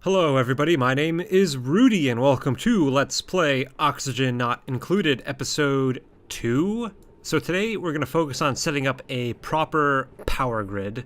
Hello everybody, my name is Rudy and welcome to Let's Play Oxygen Not Included Episode 2. So today we're going to focus on setting up a proper power grid.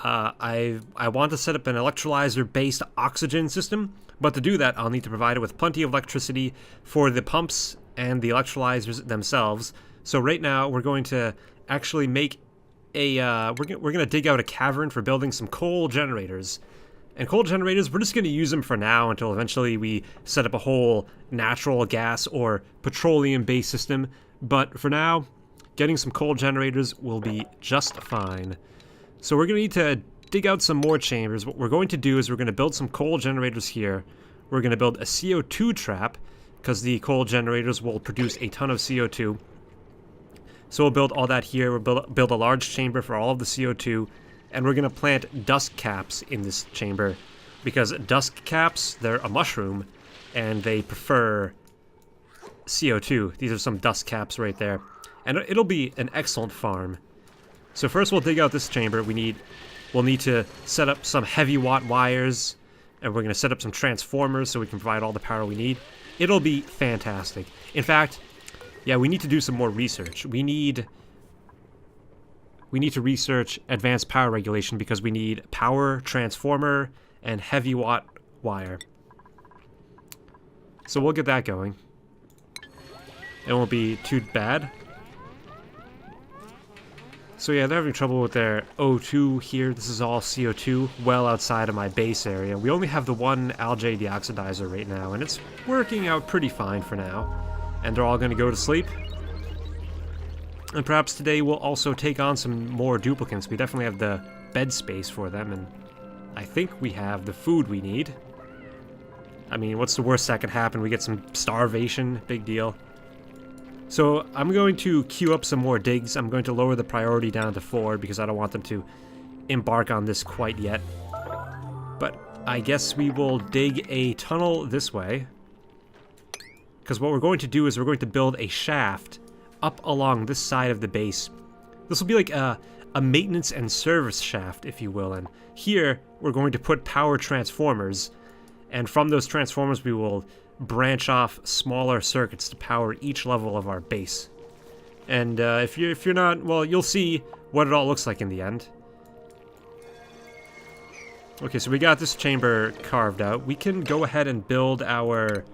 I want to set up an electrolyzer-based oxygen system, but to do that I'll need to provide it with plenty of electricity for the pumps and the electrolyzers themselves. So right now we're going to actually make a, we're going to dig out a cavern for building some coal generators. And coal generators, we're just going to use them for now until eventually we set up a whole natural gas or petroleum-based system. But for now, getting some coal generators will be just fine. So we're going to need to dig out some more chambers. What we're going to do is we're going to build some coal generators here. We're going to build a CO2 trap, because the coal generators will produce a ton of CO2. So we'll build all that here. We'll build a large chamber for all of the CO2. And we're going to plant dust caps in this chamber, because dust caps, they're a mushroom, and they prefer CO2. These are some dust caps right there. And it'll be an excellent farm. So first we'll dig out this chamber. We'll need to set up some heavy watt wires, and we're going to set up some transformers so we can provide all the power we need. It'll be fantastic. In fact, yeah, we need to do some more research. We need to research advanced power regulation because we need power, transformer, and heavy watt wire. So we'll get that going. It won't be too bad. So yeah, they're having trouble with their O2 here. This is all CO2, well outside of my base area. We only have the one algae deoxidizer right now, and it's working out pretty fine for now. And they're all going to go to sleep. And perhaps today we'll also take on some more duplicants. We definitely have the bed space for them, and I think we have the food we need. I mean, what's the worst that could happen? We get some starvation, big deal. So I'm going to queue up some more digs. I'm going to lower the priority down to 4 because I don't want them to embark on this quite yet. But I guess we will dig a tunnel this way. Because what we're going to do is we're going to build a shaft up along this side of the base. This will be like a maintenance and service shaft, if you will, and here we're going to put power transformers, and from those transformers we will branch off smaller circuits to power each level of our base. And if you're not, well, you'll see what it all looks like in the end. Okay, so we got this chamber carved out. We can go ahead and build our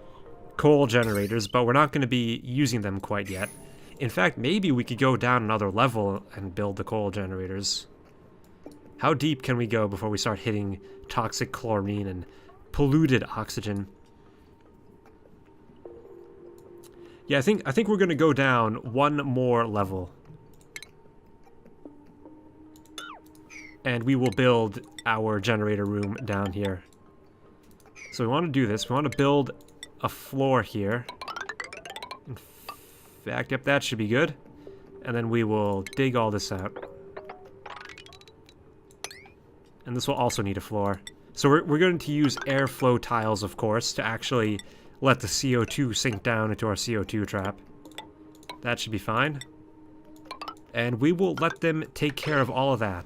coal generators, but we're not going to be using them quite yet. In fact, maybe we could go down another level and build the coal generators. How deep can we go before we start hitting toxic chlorine and polluted oxygen? Yeah, I think we're going to go down one more level. And we will build our generator room down here. So we want to do this. We want to build a floor here. Yep, that should be good. And then we will dig all this out. And this will also need a floor. So we're going to use airflow tiles, of course, to actually let the CO2 sink down into our CO2 trap. That should be fine. And we will let them take care of all of that.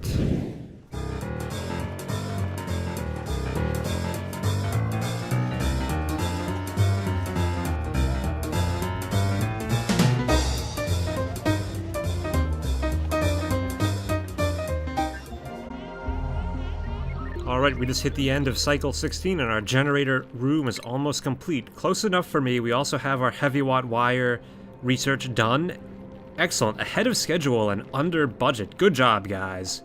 Alright, we just hit the end of cycle 16 and our generator room is almost complete. Close enough for me. We also have our heavy watt wire research done. Excellent. Ahead of schedule and under budget. Good job, guys.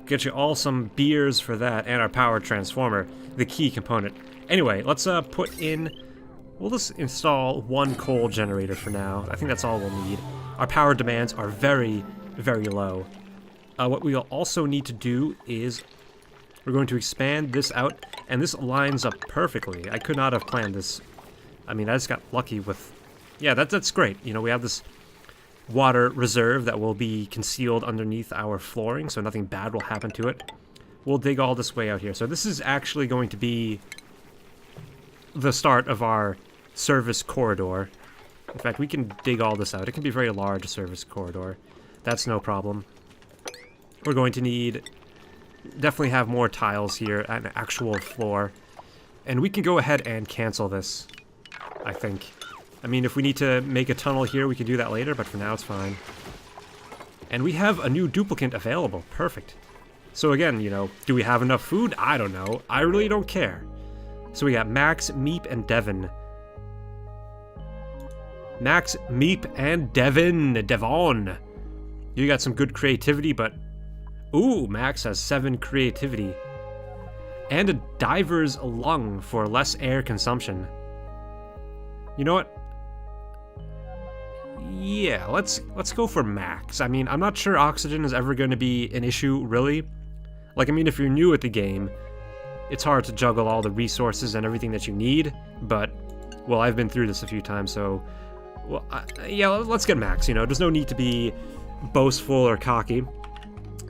Get you all some beers for that and our power transformer, the key component. Anyway, let's put in... We'll just install one coal generator for now. I think that's all we'll need. Our power demands are very, very low. What we'll also need to do is... We're going to expand this out, and this lines up perfectly. I could not have planned this. I mean, I just got lucky with... Yeah, that's great. You know, we have this water reserve that will be concealed underneath our flooring, so nothing bad will happen to it. We'll dig all this way out here. So this is actually going to be the start of our service corridor. In fact, we can dig all this out. It can be a very large service corridor. That's no problem. We're going to need... Definitely have more tiles here, an actual floor. And we can go ahead and cancel this, I think. I mean, if we need to make a tunnel here, we can do that later, but for now it's fine. And we have a new duplicant available. Perfect. So again, you know, do we have enough food? I don't know. I really don't care. So we got Max, Meep, and Devon. Max, Meep, and Devon. You got some good creativity, but... Ooh, Max has 7 creativity. And a diver's lung for less air consumption. You know what? Yeah, let's go for Max. I mean, I'm not sure oxygen is ever going to be an issue, really. Like, I mean, if you're new at the game, it's hard to juggle all the resources and everything that you need, but, well, I've been through this a few times, so, well, yeah, let's get Max, you know, there's no need to be boastful or cocky.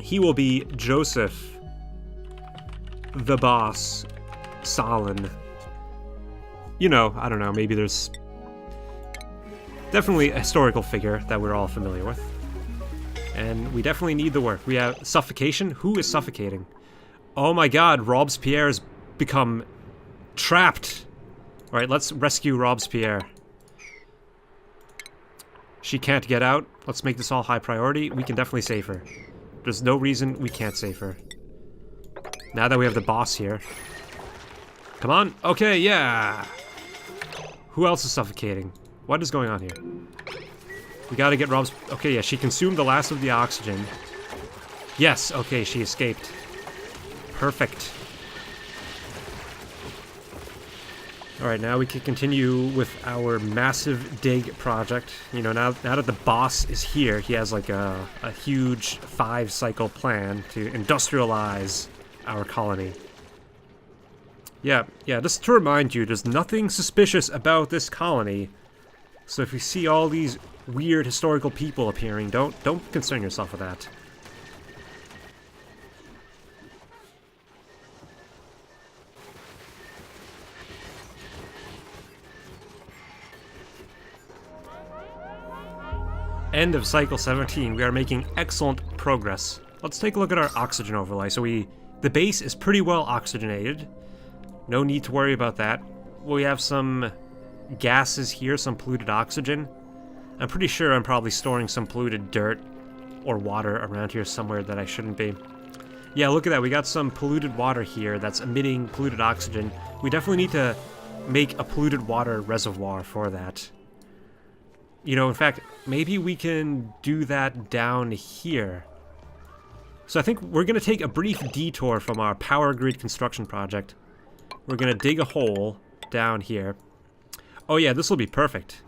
He will be Joseph, the boss, Stalin. You know, I don't know, maybe there's definitely a historical figure that we're all familiar with. And we definitely need the work. We have suffocation. Who is suffocating? Oh my god, Robespierre's become trapped. Alright, let's rescue Robespierre. She can't get out. Let's make this all high priority. We can definitely save her. There's no reason we can't save her. Now that we have the boss here. Come on. Okay, yeah. Who else is suffocating? What is going on here? We gotta get Rob's... Okay, yeah, she consumed the last of the oxygen. Yes, okay, she escaped. Perfect. Alright, now we can continue with our massive dig project. You know, now that the boss is here, he has like a huge 5-cycle plan to industrialize our colony. Yeah, just to remind you, there's nothing suspicious about this colony. So if you see all these weird historical people appearing, don't concern yourself with that. End of cycle 17. We are making excellent progress. Let's take a look at our oxygen overlay. So the base is pretty well oxygenated. No need to worry about that. We have some gases here, some polluted oxygen. I'm pretty sure I'm probably storing some polluted dirt or water around here somewhere that I shouldn't be. Yeah, look at that. We got some polluted water here that's emitting polluted oxygen. We definitely need to make a polluted water reservoir for that. You know, in fact, maybe we can do that down here. So I think we're going to take a brief detour from our power grid construction project. We're going to dig a hole down here. Oh yeah, this will be perfect.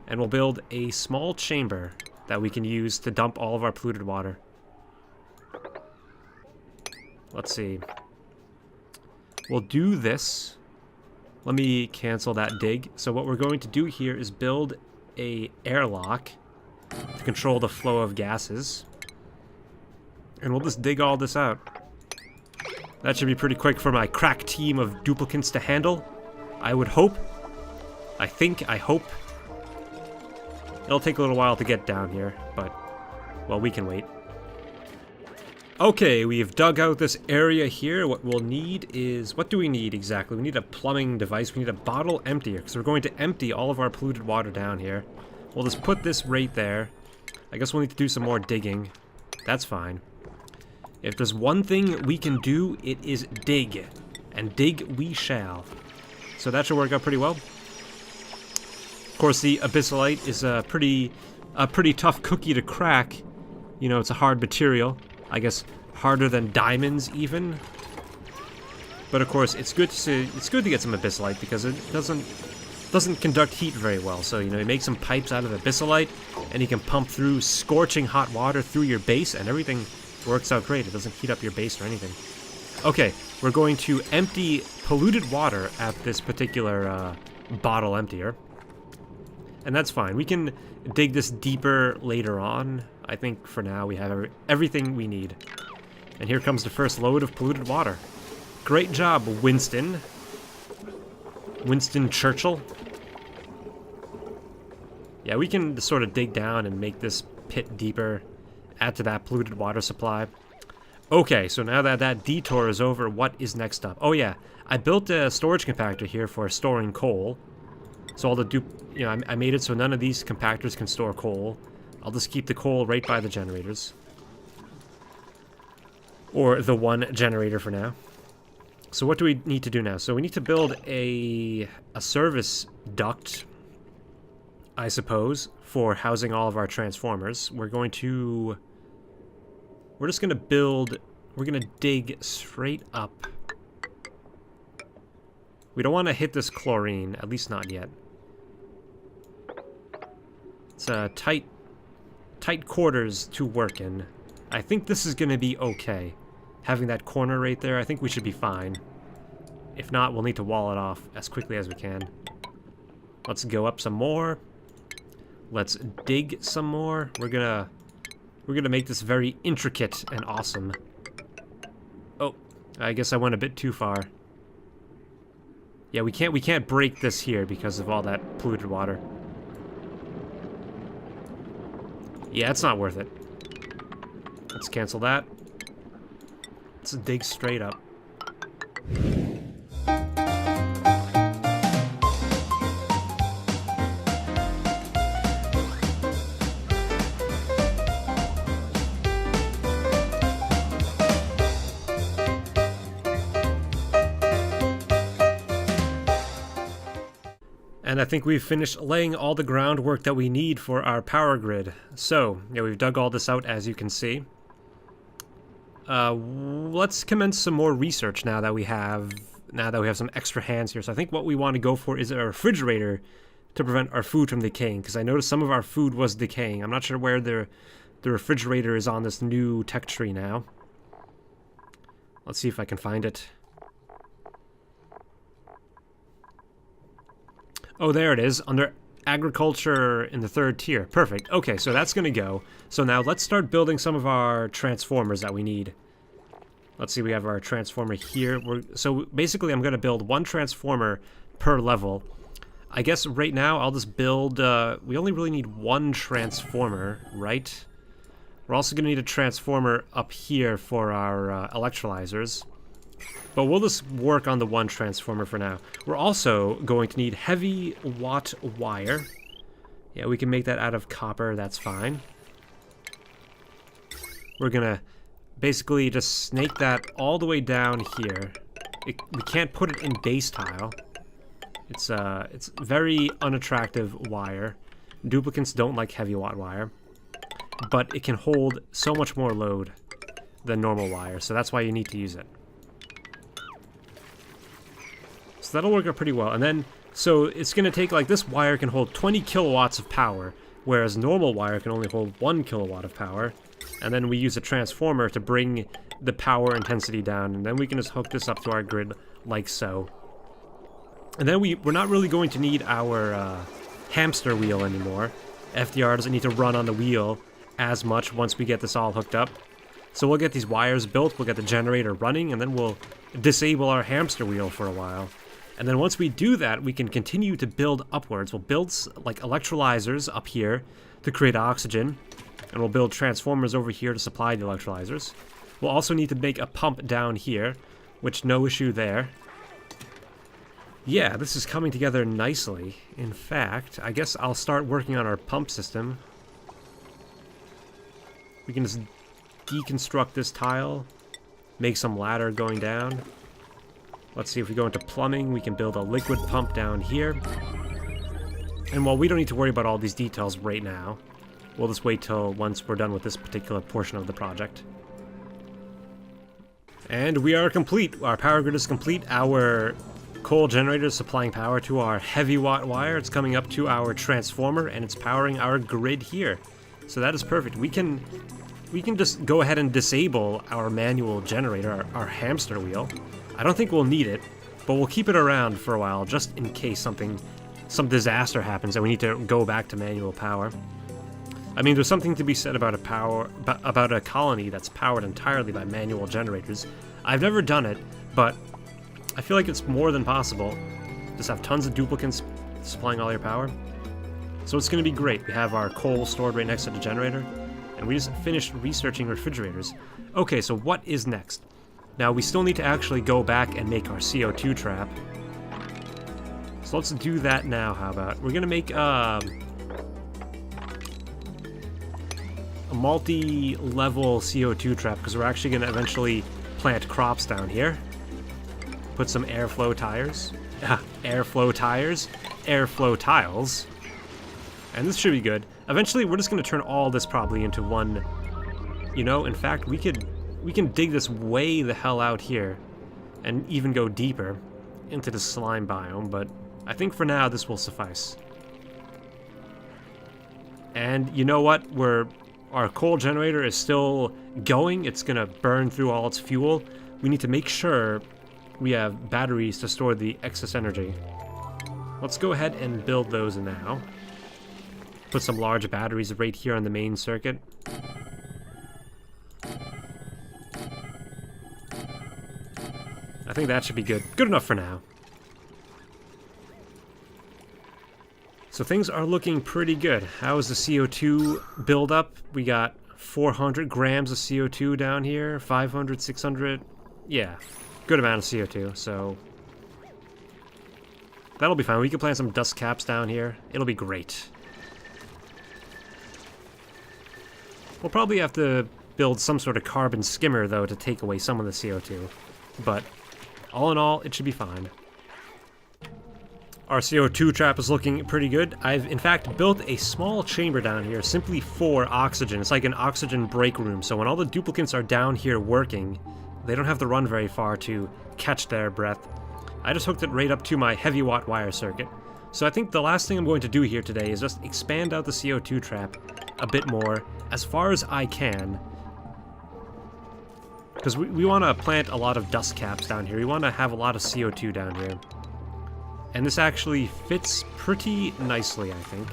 And we'll build a small chamber that we can use to dump all of our polluted water. Let's see. We'll do this. Let me cancel that dig. So what we're going to do here is build a airlock to control the flow of gases. And we'll just dig all this out. That should be pretty quick for my crack team of duplicants to handle. I would hope. I hope. It'll take a little while to get down here, but, well, we can wait. Okay, we've dug out this area here. What we'll need is... What do we need exactly? We need a plumbing device. We need a bottle emptier, because we're going to empty all of our polluted water down here. We'll just put this right there. I guess we'll need to do some more digging. That's fine. If there's one thing we can do, it is dig. And dig we shall. So that should work out pretty well. Of course, the abyssalite is a pretty tough cookie to crack. You know, it's a hard material. I guess harder than diamonds even. But of course, it's good to get some abyssalite because it doesn't conduct heat very well. So, you know, you make some pipes out of abyssalite and you can pump through scorching hot water through your base and everything works out great. It doesn't heat up your base or anything. Okay, we're going to empty polluted water at this particular bottle emptier. And that's fine. We can dig this deeper later on. I think for now we have everything we need. And here comes the first load of polluted water. Great job, Winston. Winston Churchill. Yeah, we can sort of dig down and make this pit deeper, add to that polluted water supply. Okay, so now that that detour is over, what is next up? Oh yeah, I built a storage compactor here for storing coal. So all the I made it so none of these compactors can store coal. I'll just keep the coal right by the generators. Or the one generator for now. So what do we need to do now? So we need to build a service duct, I suppose, for housing all of our transformers. We're just going to build... We're going to dig straight up. We don't want to hit this chlorine, at least not yet. It's tight quarters to work in. I think this is going to be okay. Having that corner right there, I think we should be fine. If not, we'll need to wall it off as quickly as we can. Let's go up some more. Let's dig some more. We're gonna make this very intricate and awesome. Oh, I guess I went a bit too far. Yeah, we can't break this here because of all that polluted water. Yeah, it's not worth it. Let's cancel that. Let's dig straight up. And I think we've finished laying all the groundwork that we need for our power grid. So, yeah, we've dug all this out, as you can see. Let's commence some more research now that we have some extra hands here. So I think what we want to go for is a refrigerator to prevent our food from decaying, because I noticed some of our food was decaying. I'm not sure where the refrigerator is on this new tech tree now. Let's see if I can find it. Oh, there it is, under agriculture in the 3rd tier. Perfect. Okay, so that's going to go. So now let's start building some of our transformers that we need. Let's see, we have our transformer here. So basically I'm going to build 1 transformer per level. I guess right now I'll just build... we only really need 1 transformer, right? We're also going to need a transformer up here for our electrolyzers. But we'll just work on the 1 transformer for now. We're also going to need heavy watt wire. Yeah, we can make that out of copper, that's fine. We're gonna basically just snake that all the way down here. We can't put it in base tile. It's very unattractive wire. Duplicants don't like heavy watt wire. But it can hold so much more load than normal wire, so that's why you need to use it. So that'll work out pretty well. And then, so it's going to take, like, this wire can hold 20 kilowatts of power, whereas normal wire can only hold 1 kilowatt of power. And then we use a transformer to bring the power intensity down, and then we can just hook this up to our grid like so. And then we're not really going to need our hamster wheel anymore. FDR doesn't need to run on the wheel as much once we get this all hooked up. So we'll get these wires built, we'll get the generator running, and then we'll disable our hamster wheel for a while. And then once we do that, we can continue to build upwards. We'll build, like, electrolyzers up here to create oxygen. And we'll build transformers over here to supply the electrolyzers. We'll also need to make a pump down here, which no issue there. Yeah, this is coming together nicely. In fact, I guess I'll start working on our pump system. We can just deconstruct this tile, make some ladder going down. Let's see, if we go into plumbing, we can build a liquid pump down here. And while we don't need to worry about all these details right now, we'll just wait till once we're done with this particular portion of the project. And we are complete. Our power grid is complete. Our coal generator is supplying power to our heavy watt wire. It's coming up to our transformer, and it's powering our grid here. So that is perfect. We can just go ahead and disable our manual generator, our hamster wheel. I don't think we'll need it, but we'll keep it around for a while just in case some disaster happens and we need to go back to manual power. I mean, there's something to be said about a colony that's powered entirely by manual generators. I've never done it, but I feel like it's more than possible. Just have tons of duplicants supplying all your power. So it's going to be great. We have our coal stored right next to the generator, And we just finished researching refrigerators. Okay, so what is next? Now, we still need to actually go back and make our CO2 trap. So let's do that now, how about? We're gonna make a multi-level CO2 trap, because we're actually gonna eventually plant crops down here. Put some airflow tires. Airflow tires. Airflow tiles. And this should be good. Eventually, we're just gonna turn all this probably into one... You know, in fact, we can dig this way the hell out here and even go deeper into the slime biome, but I think for now this will suffice. And you know what? Our coal generator is still going. It's gonna burn through all its fuel. We need to make sure we have batteries to store the excess energy. Let's go ahead and build those now. Put some large batteries right here on the main circuit. I think that should be good. Good enough for now. So things are looking pretty good. How is the CO2 build up? We got 400 grams of CO2 down here, 500, 600. Yeah, good amount of CO2, so that'll be fine. We can plant some dust caps down here. It'll be great. We'll probably have to build some sort of carbon skimmer, though, to take away some of the CO2. But all in all, it should be fine. Our CO2 trap is looking pretty good. I've, in fact, built a small chamber down here simply for oxygen. It's like an oxygen break room, so when all the duplicants are down here working, they don't have to run very far to catch their breath. I just hooked it right up to my heavy watt wire circuit. So I think the last thing I'm going to do here today is just expand out the CO2 trap a bit more, as far as I can. Because we want to plant a lot of dust caps down here. We want to have a lot of CO2 down here. And this actually fits pretty nicely, I think.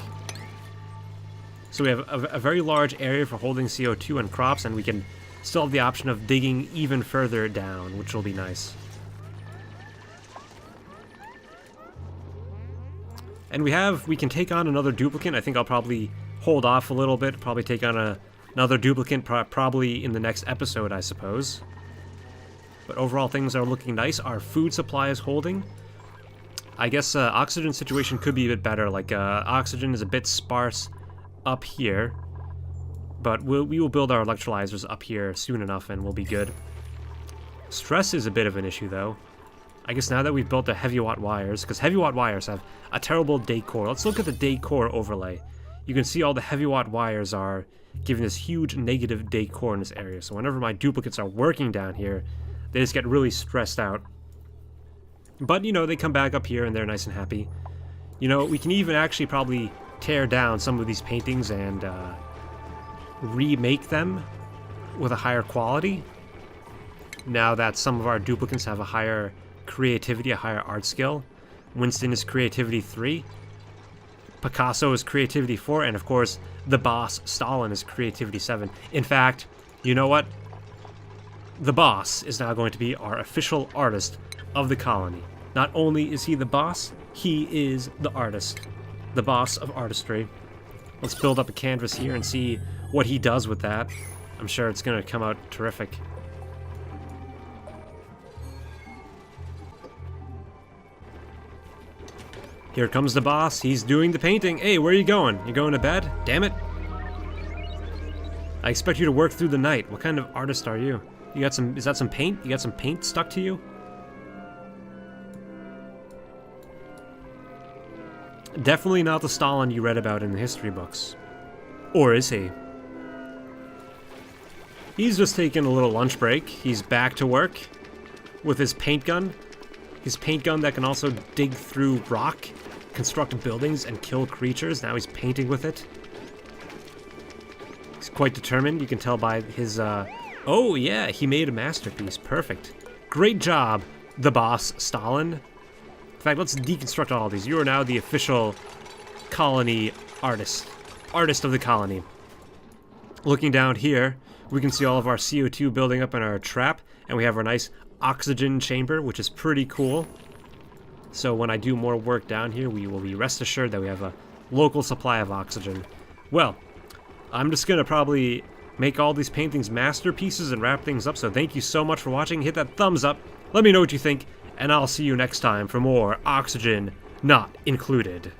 So we have a very large area for holding CO2 and crops, and we can still have the option of digging even further down, which will be nice. And we can take on another duplicant. I think I'll probably hold off a little bit, probably take on another duplicant probably in the next episode, I suppose. But overall, things are looking nice. Our food supply is holding. I guess oxygen situation could be a bit better. Like, oxygen is a bit sparse up here. But we will build our electrolyzers up here soon enough, and we'll be good. Stress is a bit of an issue, though. I guess now that we've built the heavy watt wires, because heavy watt wires have a terrible decor. Let's look at the decor overlay. You can see all the heavy watt wires are giving this huge negative decor in this area. So whenever my duplicates are working down here, they just get really stressed out. But, you know, they come back up here and they're nice and happy. You know, we can even actually probably tear down some of these paintings and remake them with a higher quality. Now that some of our duplicants have a higher creativity, a higher art skill. Winston is creativity 3. Picasso is creativity 4. And of course, the boss, Stalin, is creativity 7. In fact, you know what? The boss is now going to be our official artist of the colony. Not only is he the boss, he is the artist. The boss of artistry. Let's build up a canvas here and see what he does with that. I'm sure it's going to come out terrific. Here comes the boss. He's doing the painting. Hey, where are you going? You going to bed? Damn it. I expect you to work through the night. What kind of artist are you? You got some, is that some paint? You got some paint stuck to you? Definitely not the Stalin you read about in the history books. Or is he? He's just taking a little lunch break. He's back to work with his paint gun. His paint gun that can also dig through rock, construct buildings, and kill creatures. Now he's painting with it. He's quite determined. You can tell by his, oh yeah, he made a masterpiece. Perfect. Great job, the boss, Stalin. In fact, let's deconstruct all of these. You are now the official colony artist. Artist of the colony. Looking down here, we can see all of our CO2 building up in our trap, and we have our nice oxygen chamber, which is pretty cool. So when I do more work down here, we will be rest assured that we have a local supply of oxygen. Well, I'm just gonna probably make all these paintings masterpieces and wrap things up. So thank you so much for watching. Hit that thumbs up. Let me know what you think, and I'll see you next time for more Oxygen Not Included.